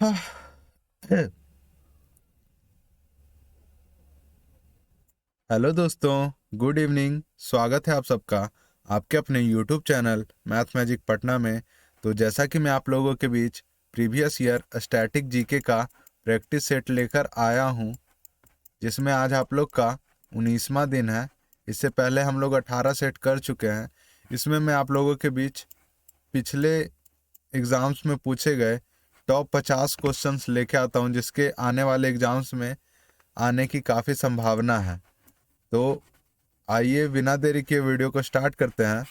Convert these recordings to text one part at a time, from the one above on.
Hello दोस्तों, good evening. स्वागत है आप सबका आपके अपने YouTube channel math magic Patna में। तो जैसा कि मैं आप लोगों के बीच प्रीवियस ईयर स्टैटिक जीके का प्रैक्टिस सेट लेकर आया हूं, जिसमें आज आप लोग का 19वां दिन है। इससे पहले हम लोग 18 सेट कर चुके हैं। इसमें मैं आप लोगों के बीच पिछले एग्ज़ाम्स में पूछे गए टॉप 50 क्वेश्चंस लेके आता हूं, जिसके आने वाले एग्ज़ाम्स में आने की काफ़ी संभावना है। तो आइए बिना देरी के वीडियो को स्टार्ट करते हैं।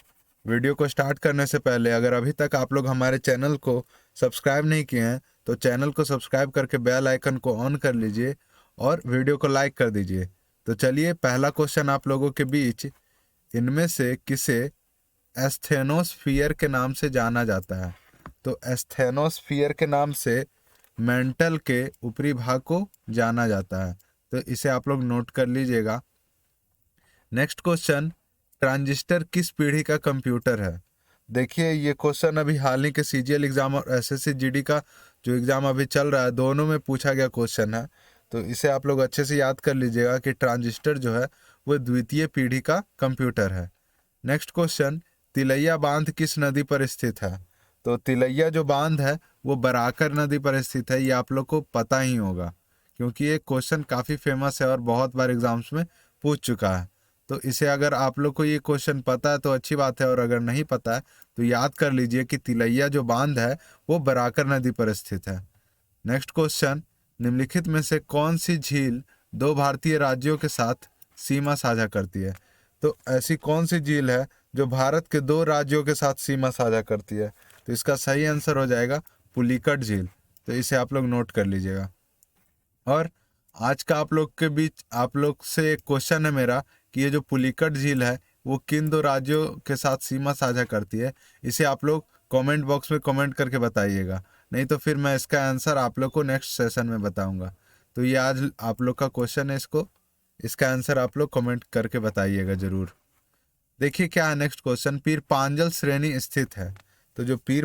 वीडियो को स्टार्ट करने से पहले अगर अभी तक आप लोग हमारे चैनल को सब्सक्राइब नहीं किए हैं तो चैनल को सब्सक्राइब करके बेल आइकन को ऑन कर लीजिए और वीडियो को लाइक कर दीजिए। तो चलिए, पहला क्वेश्चन आप लोगों के बीच, इनमें से किसे एस्थेनोस्फीयर के नाम से जाना जाता है? तो एस्थेनोस्फीयर के नाम से मेंटल के ऊपरी भाग को जाना जाता है। तो इसे आप लोग नोट कर लीजिएगा। नेक्स्ट क्वेश्चन, ट्रांजिस्टर किस पीढ़ी का कंप्यूटर है? देखिए, ये क्वेश्चन अभी हाल ही के सीजीएल एग्जाम और एसएससी जीडी का जो एग्जाम अभी चल रहा है, दोनों में पूछा गया क्वेश्चन है। तो इसे आप लोग अच्छे से याद कर लीजिएगा कि ट्रांजिस्टर जो है वो द्वितीय पीढ़ी का कंप्यूटर है। नेक्स्ट क्वेश्चन, तिलैया बांध किस नदी पर स्थित है? तो तिलैया जो बांध है वो बराकर नदी पर स्थित है। ये आप लोग को पता ही होगा, क्योंकि ये क्वेश्चन काफ़ी फेमस है और बहुत बार एग्जाम्स में पूछ चुका है। तो इसे अगर आप लोग को ये क्वेश्चन पता है तो अच्छी बात है, और अगर नहीं पता है तो याद कर लीजिए कि तिलैया जो बांध है वो बराकर नदी पर स्थित है। नेक्स्ट क्वेश्चन, निम्नलिखित में से कौन सी झील दो भारतीय राज्यों के साथ सीमा साझा करती है? तो ऐसी कौन सी झील है जो भारत के दो राज्यों के साथ सीमा साझा करती है? तो इसका सही आंसर हो जाएगा पुलिकट झील। तो इसे आप लोग नोट कर लीजिएगा। और आज का आप लोग के बीच आप लोग से एक क्वेश्चन है मेरा कि ये जो पुलिकट झील है वो किन दो राज्यों के साथ सीमा साझा करती है? इसे आप लोग कमेंट बॉक्स में कमेंट करके बताइएगा, नहीं तो फिर मैं इसका आंसर आप लोग को नेक्स्ट सेशन में बताऊंगा। तो ये आज आप लोग का क्वेश्चन है, इसका आंसर आप लोग कमेंट करके बताइएगा ज़रूर। देखिए क्या है नेक्स्ट क्वेश्चन, पीर पांजल श्रेणी स्थित है। तो जो पीर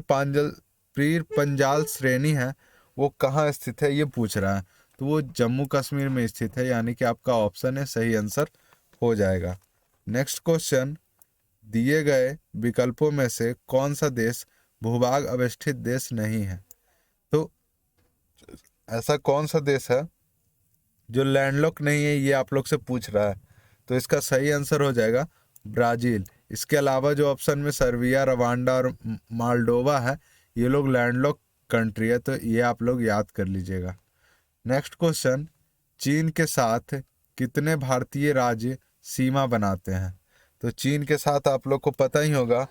पंजाल श्रेणी है वो कहाँ स्थित है ये पूछ रहा है। तो वो जम्मू कश्मीर में स्थित है, यानी कि आपका ऑप्शन है सही आंसर हो जाएगा। नेक्स्ट क्वेश्चन, दिए गए विकल्पों में से कौन सा देश भूभाग अवस्थित देश नहीं है? तो ऐसा कौन सा देश है जो लैंडलॉक नहीं है, ये आप लोग से पूछ रहा है। तो इसका सही आंसर हो जाएगा ब्राज़ील। इसके अलावा जो ऑप्शन में सर्बिया, रवांडा और मालडोवा है, ये लोग लैंडलॉक कंट्री है। तो ये आप लोग याद कर लीजिएगा। नेक्स्ट क्वेश्चन, चीन के साथ कितने भारतीय राज्य सीमा बनाते हैं? तो चीन के साथ आप लोग को पता ही होगा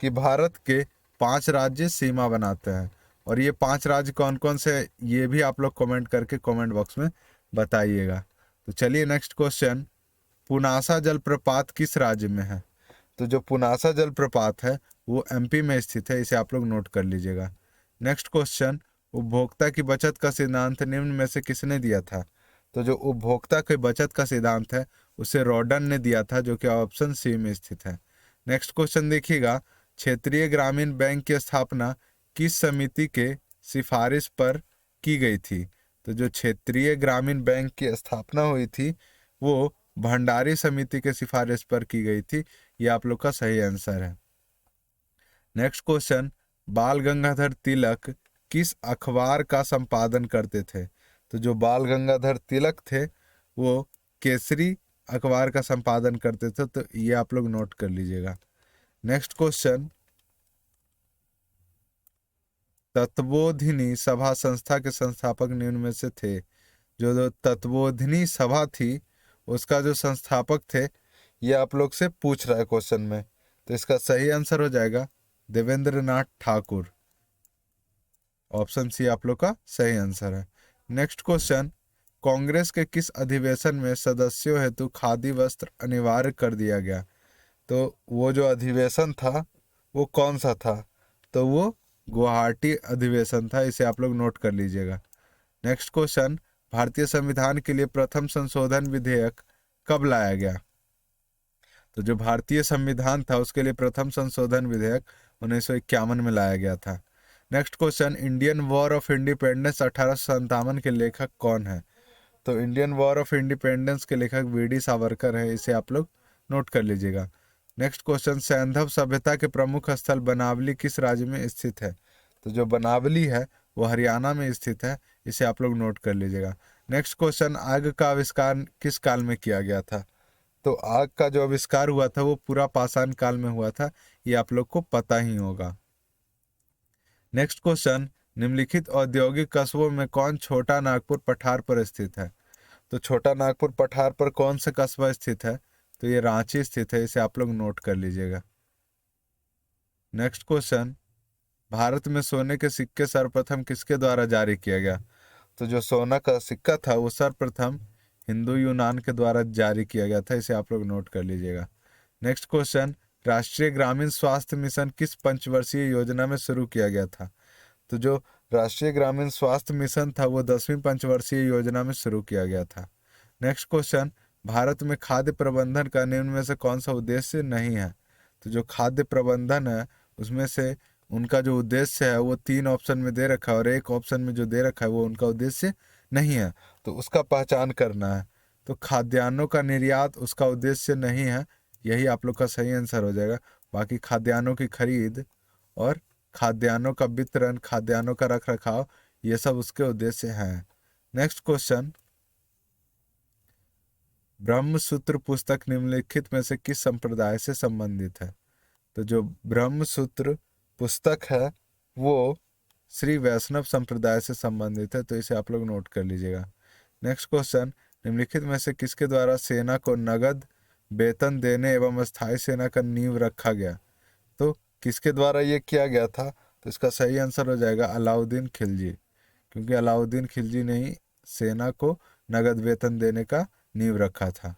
कि भारत के 5 राज्य सीमा बनाते हैं, और ये 5 राज्य कौन कौन से ये भी आप लोग कमेंट करके कमेंट बॉक्स में बताइएगा। तो चलिए नेक्स्ट क्वेश्चन, पुनासा जलप्रपात किस राज्य में है? तो जो पुनासा जलप्रपात है वो एमपी में स्थित है। इसे आप लोग नोट कर लीजिएगा। नेक्स्ट क्वेश्चन, उपभोक्ता की बचत का सिद्धांत निम्न में से किसने दिया था? तो जो उपभोक्ता की बचत का सिद्धांत है उसे रॉडन ने दिया था, जो कि ऑप्शन सी में स्थित है। नेक्स्ट क्वेश्चन देखिएगा, क्षेत्रीय ग्रामीण बैंक की स्थापना किस समिति के सिफारिश पर की गई थी? तो जो क्षेत्रीय ग्रामीण बैंक की स्थापना हुई थी वो भंडारी समिति के सिफारिश पर की गई थी। ये आप लोग का सही आंसर है। नेक्स्ट क्वेश्चन, बाल गंगाधर तिलक किस अखबार का संपादन करते थे? तो जो बाल गंगाधर तिलक थे वो केसरी अखबार का संपादन करते थे। तो ये आप लोग नोट कर लीजिएगा। नेक्स्ट क्वेश्चन, तत्वोधिनी सभा संस्था के संस्थापक निम्न में से थे? जो तत्वोधिनी सभा थी उसका जो संस्थापक थे ये आप लोग से पूछ रहा है क्वेश्चन में। तो इसका सही आंसर हो जाएगा देवेंद्र नाथ ठाकुर। ऑप्शन सी आप लोग का सही आंसर है। नेक्स्ट क्वेश्चन, कांग्रेस के किस अधिवेशन में सदस्यों हेतु खादी वस्त्र अनिवार्य कर दिया गया? तो वो जो अधिवेशन था वो कौन सा था? तो वो गुवाहाटी अधिवेशन था। इसे आप लोग नोट कर लीजिएगा। नेक्स्ट क्वेश्चन, भारतीय संविधान के लिए प्रथम संशोधन विधेयक कब लाया गया? तो जो भारतीय संविधान था उसके लिए प्रथम संशोधन विधेयक 1951 में लाया गया था। Next question, Indian war of independence 1857 के लेखक कौन है? तो इंडियन वॉर ऑफ इंडिपेंडेंस के लेखक वीडी सावरकर है, इसे आप लोग नोट कर लीजिएगा। नेक्स्ट क्वेश्चन, सैंधव सभ्यता के प्रमुख स्थल बनावली किस राज्य में स्थित है? तो जो बनावली है वो हरियाणा में स्थित है, इसे आप लोग नोट कर लीजिएगा। नेक्स्ट क्वेश्चन, आग का आविष्कार किस काल में किया गया था? तो आग का जो आविष्कार हुआ था वो पूरा पाषाण काल में हुआ था, ये आप लोग को पता ही होगा। नेक्स्ट क्वेश्चन, निम्नलिखित औद्योगिक कस्बों में कौन छोटा नागपुर पठार पर स्थित है? तो छोटा नागपुर पठार पर कौन सा कस्बा स्थित है? तो ये रांची स्थित है, इसे आप लोग नोट कर लीजिएगा। नेक्स्ट क्वेश्चन, भारत में सोने के सिक्के सर्वप्रथम किसके द्वारा जारी किया गया? तो जो सोना का सिक्का था वो सर्वप्रथम हिंदू यूनान के द्वारा जारी किया गया था, इसे आप लोग नोट कर लीजिएगा। नेक्स्ट क्वेश्चन, राष्ट्रीय ग्रामीण स्वास्थ्य मिशन किस पंचवर्षीय योजना में शुरू किया गया था? तो जो राष्ट्रीय ग्रामीण स्वास्थ्य मिशन था वो 10वीं पंचवर्षीय योजना में शुरू किया गया था। नेक्स्ट क्वेश्चन, भारत में खाद्य प्रबंधन का निम्न में से कौन सा उद्देश्य नहीं है? तो जो खाद्य प्रबंधन है उसमें से उनका जो उद्देश्य है वो 3 ऑप्शन में दे रखा है और एक ऑप्शन में जो दे रखा है वो उनका उद्देश्य नहीं है, तो उसका पहचान करना है। तो खाद्यान्नों का निर्यात उसका उद्देश्य नहीं है, यही आप लोग का सही आंसर हो जाएगा। बाकी खाद्यान्नों की खरीद और खाद्यान्नों का वितरण, खाद्यान्नों का रख रखाव, ये सब उसके उद्देश्य हैं। नेक्स्ट क्वेश्चन, ब्रह्मसूत्र पुस्तक निम्नलिखित में से किस संप्रदाय से संबंधित है? तो जो ब्रह्मसूत्र पुस्तक है वो श्री वैष्णव संप्रदाय से संबंधित है, तो इसे आप लोग नोट कर लीजिएगा। नेक्स्ट क्वेश्चन, निम्नलिखित में से किसके द्वारा सेना को नगद वेतन देने एवं अस्थायी सेना का नींव रखा गया? तो किसके द्वारा ये किया गया था? तो इसका सही आंसर हो जाएगा अलाउद्दीन खिलजी, क्योंकि अलाउद्दीन खिलजी ने ही सेना को नगद वेतन देने का नींव रखा था।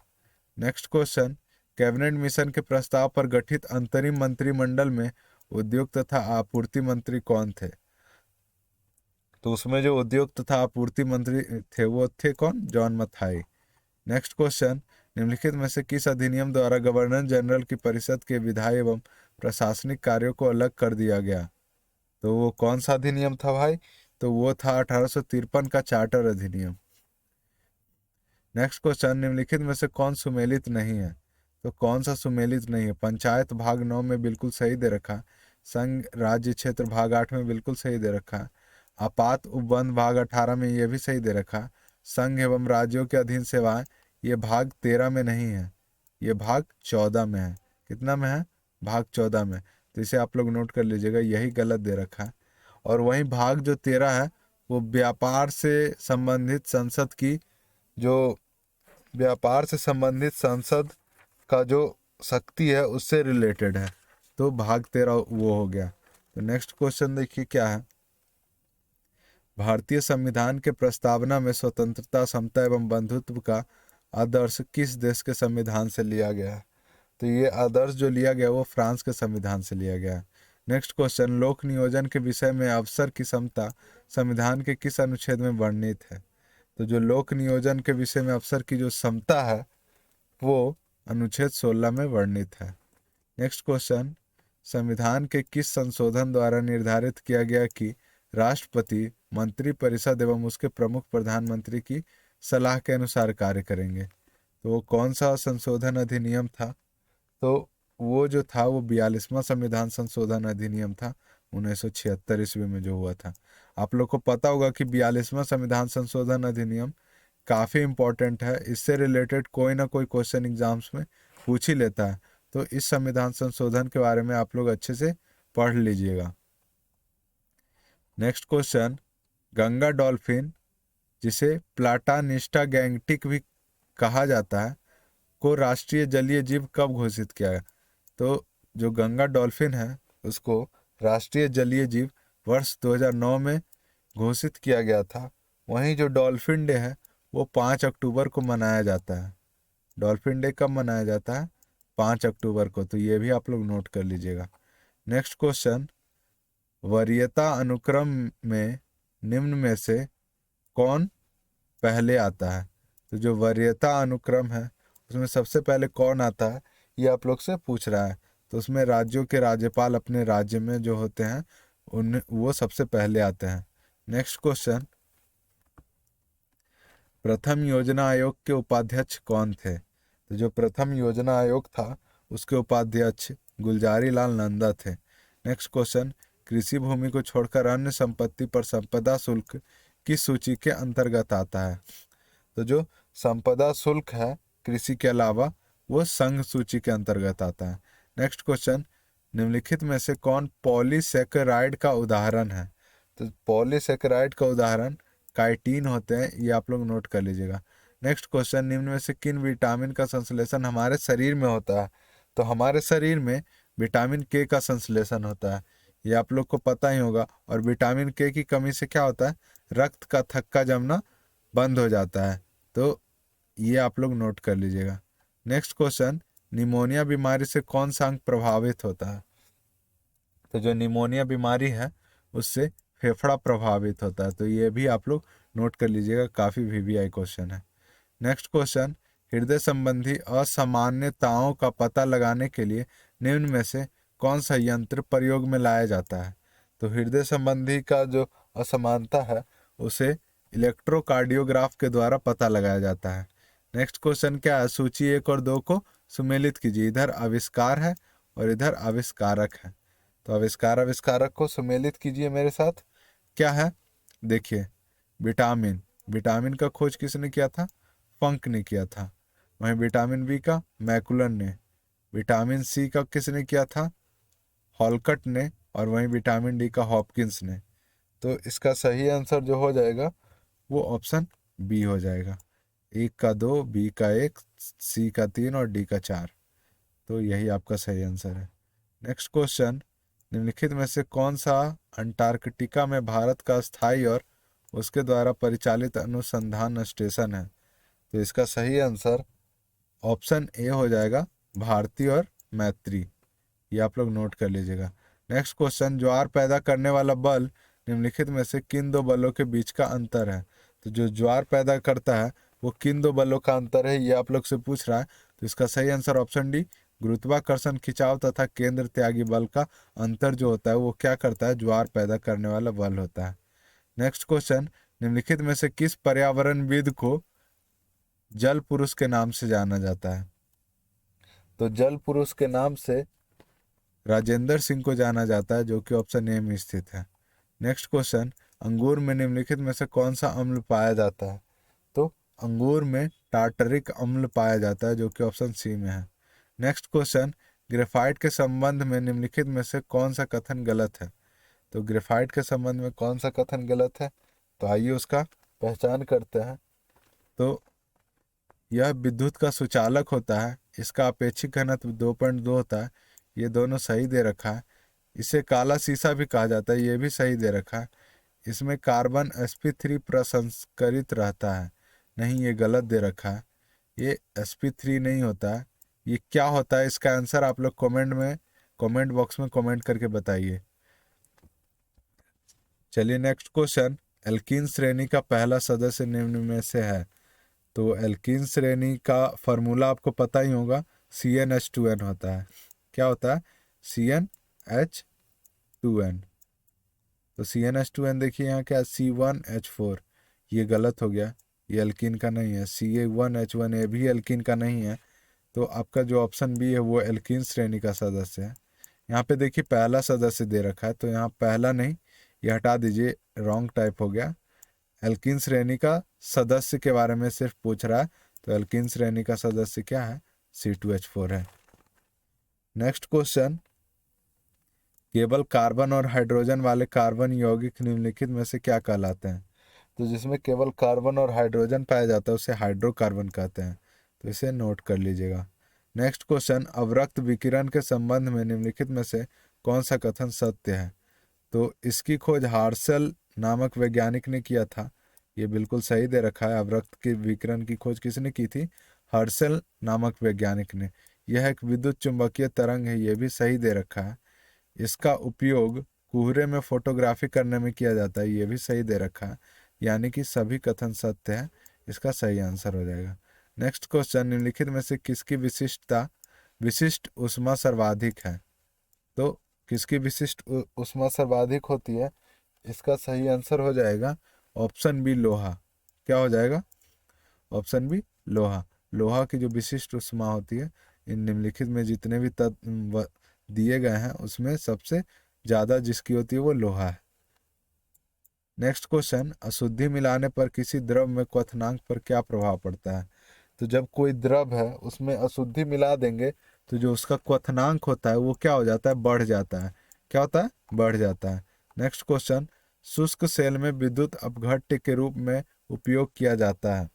नेक्स्ट क्वेश्चन, कैबिनेट मिशन के प्रस्ताव पर गठित अंतरिम मंत्रिमंडल में उद्योग तथा आपूर्ति मंत्री कौन थे? तो उसमें जो उद्योग तथा आपूर्ति मंत्री थे वो थे कौन? जॉन मथाई। नेक्स्ट क्वेश्चन, निम्नलिखित में से किस अधिनियम द्वारा गवर्नर जनरल की परिषद के विधायी एवं प्रशासनिक कार्यों को अलग कर दिया गया? तो वो कौन सा अधिनियम था भाई? तो वो था 1853 का चार्टर अधिनियम। नेक्स्ट क्वेश्चन, निम्नलिखित में से कौन सुमेलित नहीं है? तो कौन सा सुमेलित नहीं है? पंचायत भाग 9 में बिल्कुल सही दे रखा, संघ राज्य क्षेत्र भाग 8 में बिल्कुल सही दे रखा, आपात उपबंध भाग 18 में ये भी सही दे रखा, संघ एवं राज्यों के अधीन सेवाएं ये भाग 13 में नहीं है, ये भाग 14 में है। कितना में है? भाग 14 में। तो इसे आप लोग नोट कर लीजिएगा, यही गलत दे रखा है। और वहीं भाग जो 13 है वो व्यापार से संबंधित संसद की जो व्यापार से संबंधित संसद का जो शक्ति है उससे रिलेटेड है, तो भाग 13 वो हो गया। तो नेक्स्ट क्वेश्चन देखिए क्या है, भारतीय संविधान के प्रस्तावना में स्वतंत्रता, समता एवं बंधुत्व का आदर्श किस देश के संविधान से लिया गया है? तो ये आदर्श जो लिया गया वो फ्रांस के संविधान से लिया गया है। नेक्स्ट क्वेश्चन, लोक नियोजन के विषय में अवसर की समता संविधान के किस अनुच्छेद में वर्णित है? तो जो लोक नियोजन के विषय में अवसर की जो समता है वो अनुच्छेद 16 में वर्णित है। नेक्स्ट क्वेश्चन, संविधान के किस संशोधन द्वारा निर्धारित किया गया कि राष्ट्रपति मंत्री परिषद एवं उसके प्रमुख प्रधानमंत्री की सलाह के अनुसार कार्य करेंगे? तो वो कौन सा संशोधन अधिनियम था? तो वो जो था वो 42वां संविधान संशोधन अधिनियम था, 1976 ईस्वी में जो हुआ था। आप लोग को पता होगा कि 42वां संविधान संशोधन अधिनियम काफ़ी इम्पोर्टेंट है, इससे रिलेटेड कोई ना कोई क्वेश्चन एग्जाम्स में पूछ ही लेता है, तो इस संविधान संशोधन के बारे में आप लोग अच्छे से पढ़ लीजिएगा। नेक्स्ट क्वेश्चन, गंगा डॉल्फिन जिसे प्लाटानिस्टा गैंगटिक भी कहा जाता है को राष्ट्रीय जलीय जीव कब घोषित किया गया? तो जो गंगा डॉल्फिन है उसको राष्ट्रीय जलीय जीव वर्ष 2009 में घोषित किया गया था। वहीं जो डॉल्फिन डे है वो 5 अक्टूबर को मनाया जाता है। डॉल्फिन डे कब मनाया जाता है? 5 अक्टूबर को, तो ये भी आप लोग नोट कर लीजिएगा। नेक्स्ट क्वेश्चन, वरीयता अनुक्रम में निम्न में से कौन पहले आता है? तो जो वरीयता अनुक्रम है उसमें सबसे पहले कौन आता है ये आप लोग से पूछ रहा है। तो उसमें राज्यों के राज्यपाल अपने राज्य में जो होते हैं उन वो सबसे पहले आते हैं। नेक्स्ट क्वेश्चन, प्रथम योजना आयोग के उपाध्यक्ष कौन थे? तो जो प्रथम योजना आयोग था उसके उपाध्यक्ष गुलजारी लाल नंदा थे। नेक्स्ट क्वेश्चन, कृषि भूमि को छोड़कर अन्य संपत्ति पर संपदा शुल्क किस सूची के अंतर्गत आता है? तो जो संपदा शुल्क है कृषि के अलावा वो संघ सूची के अंतर्गत आता है। नेक्स्ट क्वेश्चन, निम्नलिखित में से कौन पॉलीसेकेराइड का उदाहरण है? तो पॉलीसेकेराइड का उदाहरण काइटिन होते हैं, ये आप लोग नोट कर लीजिएगा। नेक्स्ट क्वेश्चन, निम्न में से किन विटामिन का संश्लेषण हमारे शरीर में होता है? तो हमारे शरीर में विटामिन के का संश्लेषण होता है, ये आप लोग को पता ही होगा। और विटामिन के की कमी से क्या होता है? रक्त का थक्का जमना बंद हो जाता है, तो ये आप लोग नोट कर लीजिएगा। नेक्स्ट क्वेश्चन, निमोनिया बीमारी से कौन सा अंग प्रभावित होता है? तो जो निमोनिया बीमारी है उससे फेफड़ा प्रभावित होता है, तो ये भी आप लोग नोट कर लीजिएगा, काफ़ी वीवीआई क्वेश्चन है। नेक्स्ट क्वेश्चन, हृदय संबंधी असामान्यताओं का पता लगाने के लिए निम्न में से कौन सा यंत्र प्रयोग में लाया जाता है? तो हृदय संबंधी का जो असमानता है उसे इलेक्ट्रोकार्डियोग्राफ के द्वारा पता लगाया जाता है। नेक्स्ट क्वेश्चन क्या है? सूची 1 और 2 को सुमेलित कीजिए, इधर आविष्कार है और इधर आविष्कारक है। तो आविष्कार आविष्कारक को सुमेलित कीजिए मेरे साथ। क्या है? देखिए, विटामिन, विटामिन का खोज किसने किया था? फंक ने किया था। वहीं विटामिन बी का मैकुलन ने। विटामिन सी का किसने किया था? हॉलकट ने। और वहीं विटामिन डी का हॉपकिंस ने। तो इसका सही आंसर जो हो जाएगा वो ऑप्शन बी हो जाएगा। 1 का 2, बी का 1, सी का 3 और डी का 4। तो यही आपका सही आंसर है। नेक्स्ट क्वेश्चन, निम्नलिखित में से कौन सा अंटार्कटिका में भारत का स्थायी और उसके द्वारा परिचालित अनुसंधान स्टेशन है? तो इसका सही आंसर ऑप्शन ए हो जाएगा, भारती और मैत्री। ये आप लोग नोट कर लीजिएगा। नेक्स्ट क्वेश्चन, ज्वार पैदा करने वाला बल निम्नलिखित में से किन दो बलों के बीच का अंतर है? तो जो ज्वार पैदा करता है वो किन दो बलों का अंतर है, ये आप लोग से पूछ रहा है। तो इसका सही आंसर ऑप्शन डी, गुरुत्वाकर्षण खिंचाव तथा केंद्र त्यागी बल का अंतर जो होता है वो क्या करता है? ज्वार पैदा करने वाला बल होता है। नेक्स्ट क्वेश्चन, निम्नलिखित में से किस पर्यावरणविद को जल पुरुष के नाम से जाना जाता है? तो जल पुरुष के नाम से राजेंद्र सिंह को जाना जाता है, जो कि ऑप्शन ए में स्थित है। नेक्स्ट क्वेश्चन, अंगूर में निम्नलिखित में से कौन सा अम्ल पाया जाता है? तो अंगूर में टार्टरिक अम्ल पाया जाता है, जो कि ऑप्शन सी में है। नेक्स्ट क्वेश्चन, ग्रेफाइट के संबंध में निम्नलिखित में से कौन सा कथन गलत है? तो ग्रेफाइट के संबंध में कौन सा कथन गलत है? तो आइए उसका पहचान करते हैं। तो यह विद्युत का सुचालक होता है, इसका अपेक्षित घनत्व 2.2 होता है, ये दोनों सही दे रखा है। इसे काला शीशा भी कहा जाता है, ये भी सही दे रखा है। इसमें कार्बन sp3 प्रसंस्करित रहता है, नहीं, ये गलत दे रखा है। ये sp3 नहीं होता है। ये क्या होता है? इसका आंसर आप लोग कमेंट बॉक्स में कमेंट करके बताइए। चलिए नेक्स्ट क्वेश्चन, एल्कीन श्रेणी का पहला सदस्य निम्न में से है? तो एल्कीन श्रेणी का फॉर्मूला आपको पता ही होगा, CnH2n होता है। क्या होता है? CnH2n। तो CnH2n देखिए यहाँ क्या, C1H4, ये गलत हो गया, ये एल्कीन का नहीं है। Ca1H1 ये भी एल्कीन का नहीं है। तो आपका जो ऑप्शन बी है वो एल्कीन श्रेणी का सदस्य है। यहाँ पे देखिए पहला सदस्य दे रखा है, तो यहाँ पहला नहीं, ये हटा दीजिए, रॉन्ग टाइप हो गया। एल्कीन श्रेणी का सदस्य के बारे में सिर्फ पूछ रहा है, तो एल्कीन श्रेणी का सदस्य क्या है? C2H4 है। नेक्स्ट क्वेश्चन, केवल कार्बन और हाइड्रोजन वाले कार्बन यौगिक निम्नलिखित में से क्या कहलाते हैं? तो जिसमें केवल कार्बन और हाइड्रोजन पाया जाता है उसे हाइड्रोकार्बन कहते हैं, तो इसे नोट कर लीजिएगा। नेक्स्ट क्वेश्चन, अवरक्त विकिरण के संबंध में निम्नलिखित में से कौन सा कथन सत्य है? तो इसकी खोज हार्शल नामक वैज्ञानिक ने किया था, ये बिल्कुल सही दे रखा है। अवरक्त के विकिरण की खोज किसने की थी? हर्शल नामक वैज्ञानिक ने। यह एक विद्युत चुंबकीय तरंग है, ये भी सही दे रखा है। इसका उपयोग कोहरे में फोटोग्राफी करने में किया जाता है, ये भी सही दे रखा है। यानी कि सभी कथन सत्य है, इसका सही आंसर हो जाएगा। नेक्स्ट क्वेश्चन, निम्नलिखित में से किसकी विशिष्ट ऊष्मा सर्वाधिक है? तो किसकी विशिष्ट ऊष्मा सर्वाधिक होती है? इसका सही आंसर हो जाएगा ऑप्शन बी लोहा। क्या हो जाएगा? ऑप्शन बी लोहा। लोहा की जो विशिष्ट ऊष्मा होती है, इन निम्नलिखित में जितने भी तत्व दिए गए हैं उसमें सबसे ज़्यादा जिसकी होती है वो लोहा है। नेक्स्ट क्वेश्चन, अशुद्धि मिलाने पर किसी द्रव में क्वथनांक पर क्या प्रभाव पड़ता है? तो जब कोई द्रव है उसमें अशुद्धि मिला देंगे तो जो उसका क्वथनांक होता है वो क्या हो जाता है? बढ़ जाता है। क्या होता है? बढ़ जाता है। नेक्स्ट क्वेश्चन, शुष्क सेल में विद्युत अपघट्य के रूप में उपयोग किया जाता है।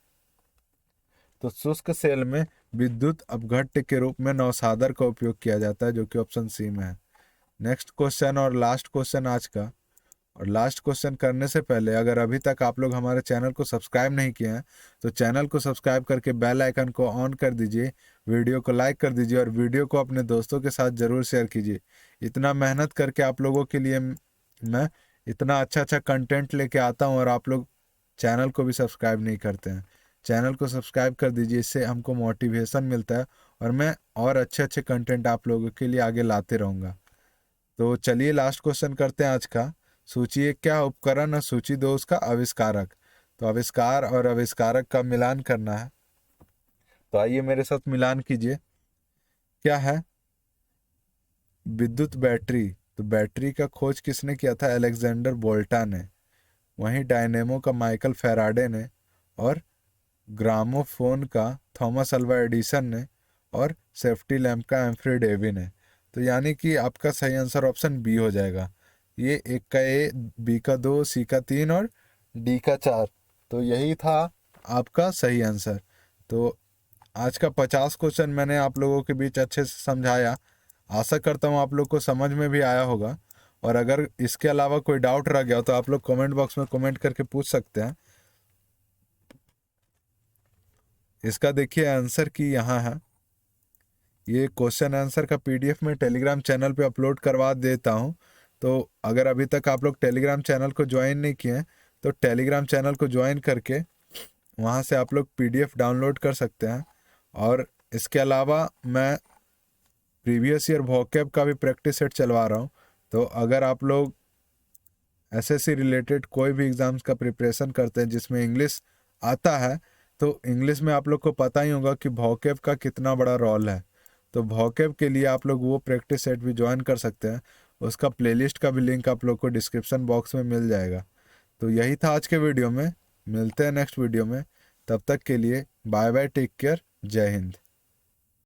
तो शुष्क सेल में विद्युत अपघट्य के रूप में नौसादर का उपयोग किया जाता है, जो कि ऑप्शन सी में है। नेक्स्ट क्वेश्चन और लास्ट क्वेश्चन आज का। और लास्ट क्वेश्चन करने से पहले अगर अभी तक आप लोग हमारे चैनल को सब्सक्राइब नहीं किए हैं तो चैनल को सब्सक्राइब करके बेल आइकन को ऑन कर दीजिए, वीडियो को लाइक कर दीजिए और वीडियो को अपने दोस्तों के साथ ज़रूर शेयर कीजिए। इतना मेहनत करके आप लोगों के लिए मैं इतना अच्छा अच्छा कंटेंट लेके आता हूँ और आप लोग चैनल को भी सब्सक्राइब नहीं करते हैं। चैनल को सब्सक्राइब कर दीजिए, इससे हमको मोटिवेशन मिलता है और मैं और अच्छे अच्छे कंटेंट आप लोगों के लिए आगे लाते रहूँगा। तो चलिए लास्ट क्वेश्चन करते हैं आज का। सूची एक क्या उपकरण और सूची दो उसका आविष्कारक। तो आविष्कार और आविष्कारक का मिलान करना है, तो आइए मेरे साथ मिलान कीजिए। क्या है? विद्युत बैटरी। तो बैटरी का खोज किसने किया था? अलेक्जेंडर वोल्टा ने। वहीं डायनेमो का माइकल फैराडे ने, और ग्रामोफोन का थॉमस अल्वा एडिसन ने, और सेफ्टी लैम्प का एम्फ्री डेवी ने। तो यानी कि आपका सही आंसर ऑप्शन बी हो जाएगा। ये एक का ए, बी का दो, सी का तीन और डी का चार। तो यही था आपका सही आंसर। तो आज का 50 क्वेश्चन मैंने आप लोगों के बीच अच्छे से समझाया। आशा करता हूँ आप लोग को समझ में भी आया होगा। और अगर इसके अलावा कोई डाउट रह गया हो तो आप लोग कमेंट बॉक्स में कमेंट करके पूछ सकते हैं। इसका देखिए आंसर की यहाँ है। ये क्वेश्चन आंसर का पीडीएफ में टेलीग्राम चैनल पे अपलोड करवा देता हूँ। तो अगर अभी तक आप लोग टेलीग्राम चैनल को ज्वाइन नहीं किए हैं तो टेलीग्राम चैनल को ज्वाइन करके वहाँ से आप लोग पीडीएफ डाउनलोड कर सकते हैं। और इसके अलावा मैं प्रीवियस ईयर वोकैब का भी प्रैक्टिस सेट चलवा रहा हूँ। तो अगर आप लोग एसएससी रिलेटेड कोई भी एग्ज़ाम्स का प्रिपरेशन करते हैं जिसमें इंग्लिश आता है, तो इंग्लिश में आप लोग को पता ही होगा कि वोकैब का कितना बड़ा रोल है। तो वोकैब के लिए आप लोग वो प्रैक्टिस सेट भी ज्वाइन कर सकते हैं। उसका प्लेलिस्ट का भी लिंक आप लोग को डिस्क्रिप्शन बॉक्स में मिल जाएगा। तो यही था आज के वीडियो में। मिलते हैं नेक्स्ट वीडियो में। तब तक के लिए बाय बाय, टेक केयर, जय हिंद।